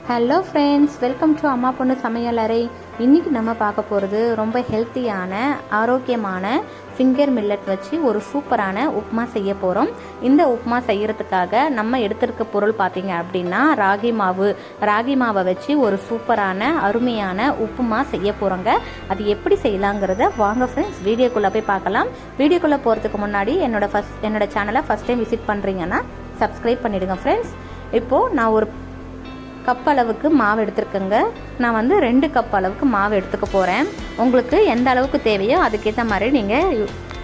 Hello friends, welcome to அம்மா பொண்ணு சமையலறை. இன்றைக்கி நம்ம பார்க்க போகிறது ரொம்ப ஹெல்த்தியான ஆரோக்கியமான ஃபிங்கர் மில்லட் வச்சு ஒரு சூப்பரான உப்புமா செய்ய போகிறோம். இந்த உப்புமா செய்கிறதுக்காக நம்ம எடுத்திருக்க பொருள் பார்த்திங்க அப்படின்னா ராகி மாவை வச்சு ஒரு சூப்பரான அருமையான உப்புமா செய்ய போகிறோங்க. அது எப்படி செய்யலாங்கிறத வாங்க ஃப்ரெண்ட்ஸ் வீடியோக்குள்ளே போய் பார்க்கலாம். வீடியோக்குள்ளே போகிறதுக்கு முன்னாடி என்னோட சேனலை ஃபஸ்ட் டைம் விசிட் பண்ணுறீங்கன்னா சப்ஸ்கிரைப் பண்ணிவிடுங்க ஃப்ரெண்ட்ஸ். இப்போது நான் ஒரு கப் அளவுக்கு மாவு எடுத்துருக்கேங்க. நான் 2 கப் அளவுக்கு மாவு எடுத்துக்க போகிறேன். உங்களுக்கு எந்த அளவுக்கு தேவையோ அதுக்கேற்ற மாதிரி நீங்கள்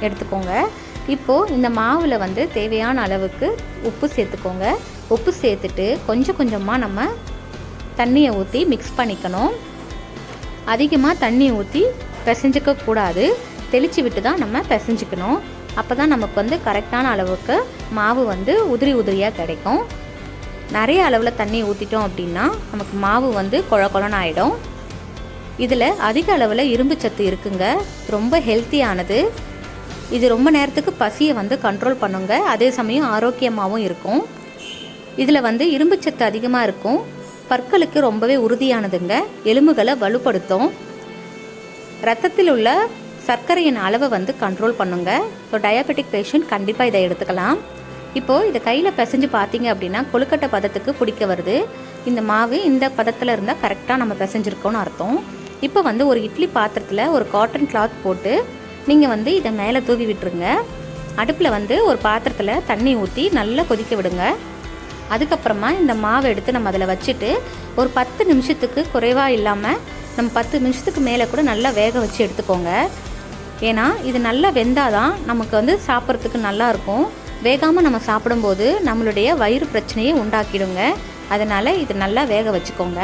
எடுத்துக்கோங்க. இப்போது இந்த மாவில் தேவையான அளவுக்கு உப்பு சேர்த்துக்கோங்க. உப்பு சேர்த்துட்டு கொஞ்சம் கொஞ்சமாக நம்ம தண்ணியை ஊற்றி மிக்ஸ் பண்ணிக்கணும். அதிகமாக தண்ணி ஊற்றி பிசைஞ்சிக்க கூடாது. தெளித்து விட்டு தான் நம்ம பிசைஞ்சிக்கணும். அப்போ தான் நமக்கு கரெக்டான அளவுக்கு மாவு உதிரி உதிரியாக கிடைக்கும். நிறைய அளவில் தண்ணி ஊற்றிட்டோம் அப்படின்னா நமக்கு மாவு குழ குழன்னு ஆகிடும். இதில் அதிக அளவில் இரும்பு சத்து இருக்குங்க. ரொம்ப ஹெல்த்தியானது. இது ரொம்ப நேரத்துக்கு பசியை கண்ட்ரோல் பண்ணுங்க. அதே சமயம் ஆரோக்கியமாகவும் இருக்கும். இதில் இரும்பு சத்து அதிகமாக இருக்கும். பற்களுக்கு ரொம்பவே உறுதியானதுங்க. எலும்புகளை வலுப்படுத்தும். ரத்தத்தில் உள்ள சர்க்கரையின் அளவை கண்ட்ரோல் பண்ணுங்க. ஸோ டயபெட்டிக் பேஷண்ட் கண்டிப்பாக இதை எடுத்துக்கலாம். இப்போது இதை கையில் பிசைஞ்சு பார்த்தீங்க அப்படின்னா கொழுக்கட்டை பதத்துக்கு பிடிக்க வருது. இந்த மாவு இந்த பதத்தில் இருந்தால் கரெக்டாக நம்ம பிசைஞ்சிருக்கோன்னு அர்த்தம். இப்போ ஒரு இட்லி பாத்திரத்தில் ஒரு காட்டன் கிளாத் போட்டு நீங்கள் இதை மேலே தூவி விட்டுருங்க. அடுப்பில் ஒரு பாத்திரத்தில் தண்ணி ஊற்றி நல்லா கொதிக்க விடுங்க. அதுக்கப்புறமா இந்த மாவை எடுத்து நம்ம அதில் வச்சுட்டு ஒரு 10 நிமிஷத்துக்கு குறைவாக இல்லாமல் நம்ம 10 நிமிஷத்துக்கு மேலே கூட நல்லா வேக வச்சு எடுத்துக்கோங்க. ஏன்னா இது நல்லா வெந்தாதான் நமக்கு சாப்பிட்றதுக்கு நல்லாயிருக்கும். வேகாமல் நம்ம சாப்பிடும்போது நம்மளுடைய வயிறு பிரச்சனையை உண்டாக்கிடுங்க. அதனால் இது நல்லா வேக வச்சுக்கோங்க.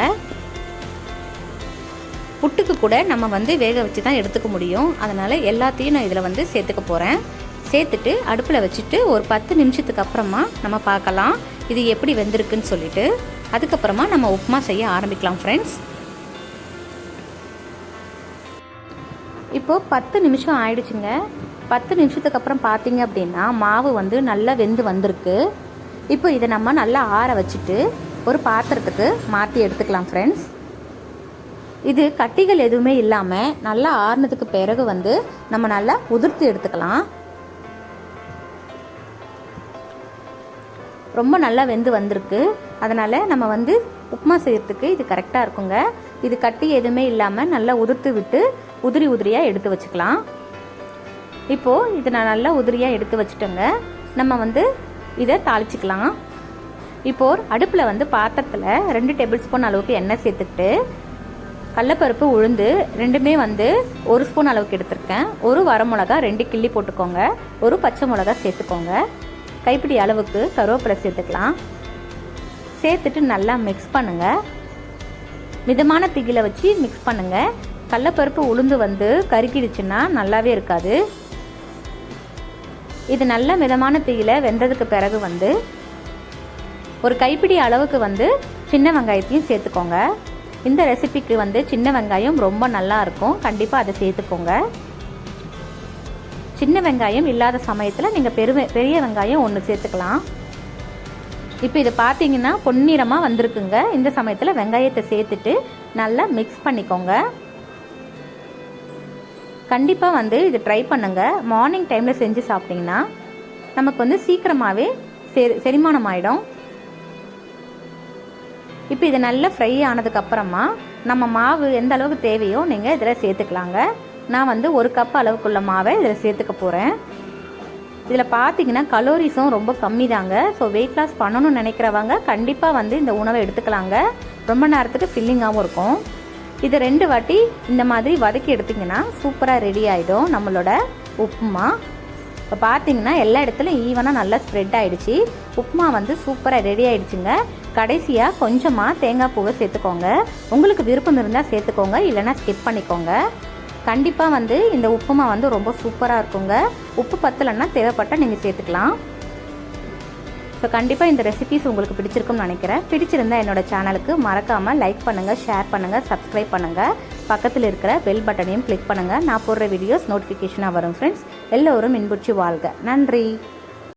புட்டுக்கு கூட நம்ம வேக வச்சு தான் எடுத்துக்க முடியும். அதனால் எல்லாத்தையும் நான் இதில் சேர்த்துக்க போகிறேன். சேர்த்துட்டு அடுப்பில் வச்சுட்டு ஒரு 10 நிமிஷத்துக்கு அப்புறமா நம்ம பார்க்கலாம் இது எப்படி வெந்திருக்குன்னு சொல்லிட்டு. அதுக்கப்புறமா நம்ம உப்புமா செய்ய ஆரம்பிக்கலாம் ஃப்ரெண்ட்ஸ். இப்போது 10 நிமிஷம் ஆயிடுச்சுங்க. 10 நிமிஷத்துக்கு அப்புறம் பார்த்தீங்க அப்படின்னா மாவு நல்லா வெந்து வந்திருக்கு. இப்போ இதை நம்ம நல்லா ஆற வச்சுட்டு ஒரு பாத்திரத்துக்கு மாற்றி எடுத்துக்கலாம் ஃப்ரெண்ட்ஸ். இது கட்டிகள் எதுவுமே இல்லாமல் நல்லா ஆறுனதுக்கு பிறகு நம்ம நல்லா உதிர்த்து எடுத்துக்கலாம். ரொம்ப நல்லா வெந்து வந்திருக்கு. அதனால் நம்ம உப்புமா செய்யறதுக்கு இது கரெக்டாக இருக்குங்க. இது கட்டி எதுவுமே இல்லாமல் நல்லா உதிர்த்து விட்டு உதிரி உதிரியாக எடுத்து வச்சுக்கலாம். இப்போது இதை நான் நல்லா உதிரியாக எடுத்து வச்சுட்டேங்க. நம்ம இதை தாளிச்சிக்கலாம். இப்போது அடுப்பில் பாத்திரத்தில் 2 டேபிள் ஸ்பூன் அளவுக்கு எண்ணெய் சேர்த்துக்கிட்டு கடலைப்பருப்பு உளுந்து ரெண்டுமே 1 ஸ்பூன் அளவுக்கு எடுத்திருக்கேன். ஒரு வரமிளகா 2 கிள்ளி போட்டுக்கோங்க. ஒரு பச்சை மிளகா சேர்த்துக்கோங்க. கைப்பிடி அளவுக்கு கருவேப்பிலை சேர்த்துக்கலாம். சேர்த்துட்டு நல்லா மிக்ஸ் பண்ணுங்கள். மிதமான தீயில வச்சு மிக்ஸ் பண்ணுங்கள். கடலைப்பருப்பு உளுந்து கருக்கிடுச்சுன்னா நல்லாவே இருக்காது. இது நல்ல மிதமான தீயில வெந்ததுக்கு பிறகு ஒரு கைப்பிடி அளவுக்கு சின்ன வெங்காயத்தையும் சேர்த்துக்கோங்க. இந்த ரெசிபிக்கு சின்ன வெங்காயம் ரொம்ப நல்லா இருக்கும். கண்டிப்பாக அதை சேர்த்துக்கோங்க. சின்ன வெங்காயம் இல்லாத சமயத்தில் நீங்கள் பெரிய வெங்காயம் 1 சேர்த்துக்கலாம். இப்போ இதை பார்த்தீங்கன்னா பொன்னிறமாக வந்திருக்குங்க. இந்த சமயத்தில் வெங்காயத்தை சேர்த்துட்டு நல்லா மிக்ஸ் பண்ணிக்கோங்க. கண்டிப்பாக இது ட்ரை பண்ணுங்கள். மார்னிங் டைமில் செஞ்சு சாப்பிட்டிங்கன்னா நமக்கு சீக்கிரமாகவே செரிமானம் ஆகிடும். இப்போ இது நல்லா ஃப்ரை ஆனதுக்கப்புறமா நம்ம மாவு எந்த அளவுக்கு தேவையோ நீங்கள் இதில் சேர்த்துக்கலாங்க. நான் 1 கப் அளவுக்குள்ள மாவை இதில் சேர்த்துக்க போகிறேன். இதில் பார்த்தீங்கன்னா கலோரிஸும் ரொம்ப கம்மி தாங்க. ஸோ வெயிட் லாஸ் பண்ணணும்னு நினைக்கிறவங்க கண்டிப்பாக இந்த உணவை எடுத்துக்கலாங்க. ரொம்ப நேரத்துக்கு ஃபில்லிங்காகவும் இருக்கும். இது 2 வாட்டி இந்த மாதிரி வதக்கி எடுத்திங்கன்னா சூப்பராக ரெடி ஆகிடும் நம்மளோட உப்புமா. இப்போ பார்த்தீங்கன்னா எல்லா இடத்துலையும் ஈவனாக நல்லா ஸ்ப்ரெட் ஆகிடுச்சு. உப்புமா சூப்பராக ரெடி ஆகிடுச்சுங்க. கடைசியாக கொஞ்சமாக தேங்காய் பூவை சேர்த்துக்கோங்க. உங்களுக்கு விருப்பம் இருந்தால் சேர்த்துக்கோங்க, இல்லைனா ஸ்கிப் பண்ணிக்கோங்க. கண்டிப்பாக இந்த உப்புமா ரொம்ப சூப்பராக இருக்குங்க. உப்பு பத்தலைன்னா தேவைப்பட்டால் நீங்கள் சேர்த்துக்கலாம். ஸோ கண்டிப்பாக இந்த ரெசிபிஸ் உங்களுக்கு பிடிச்சிருக்குன்னு நினைக்கிறேன். பிடிச்சிருந்தால் என்னோடய சேனலுக்கு மறக்காமல் லைக் பண்ணுங்கள், ஷேர் பண்ணுங்கள், சப்ஸ்கிரைப் பண்ணுங்கள். பக்கத்தில் இருக்கிற பெல் பட்டனையும் கிளிக் பண்ணுங்கள். நான் போடுற வீடியோஸ் நோட்டிஃபிகேஷனாக வரும் ஃப்ரெண்ட்ஸ். எல்லோரும் இன்புற்று வாழ்க. நன்றி.